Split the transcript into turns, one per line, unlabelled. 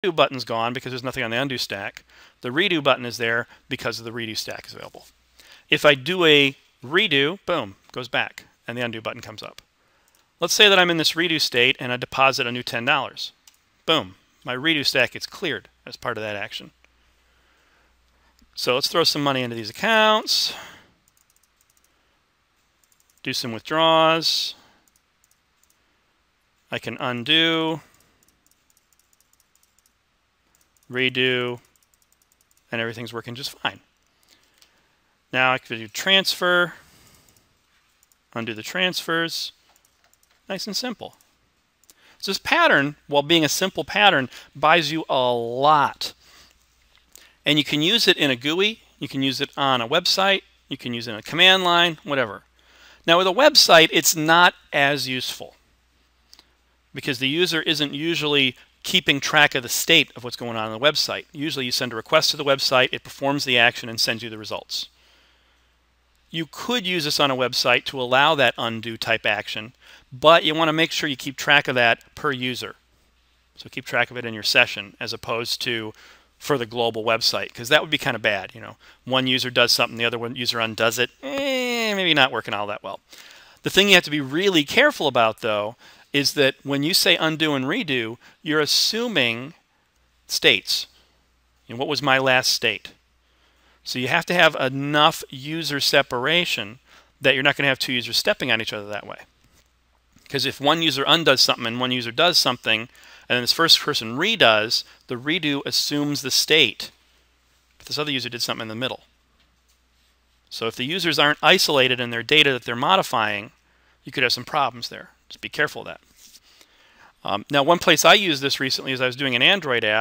undo button's gone because there's nothing on the undo stack. The redo button is there because of the redo stack is available. If I do a redo, boom, goes back, and the undo button comes up. Let's say that I'm in this redo state and I deposit a new $10. Boom, my redo stack gets cleared as part of that action. So let's throw some money into these accounts, do some withdrawals. I can undo, redo, and everything's working just fine. Now I can do transfer, undo the transfers. Nice and simple. So this pattern, while being a simple pattern, buys you a lot. And you can use it in a GUI, you can use it on a website, you can use it in a command line, whatever. Now with a website, it's not as useful because the user isn't usually keeping track of the state of what's going on the website. Usually you send a request to the website, it performs the action and sends you the results. You could use this on a website to allow that undo type action, but you want to make sure you keep track of that per user. So keep track of it in your session as opposed to for the global website, because that would be kind of bad. You know, one user does something, the other one user undoes it. Maybe not working all that well. The thing you have to be really careful about, though, is that when you say undo and redo, you're assuming states. You know, what was my last state? So you have to have enough user separation that you're not going to have two users stepping on each other that way. Because if one user undoes something and one user does something, and then this first person redoes, the redo assumes the state. But this other user did something in the middle. So if the users aren't isolated in their data that they're modifying, you could have some problems there. Just be careful of that. Now, one place I used this recently is I was doing an Android app.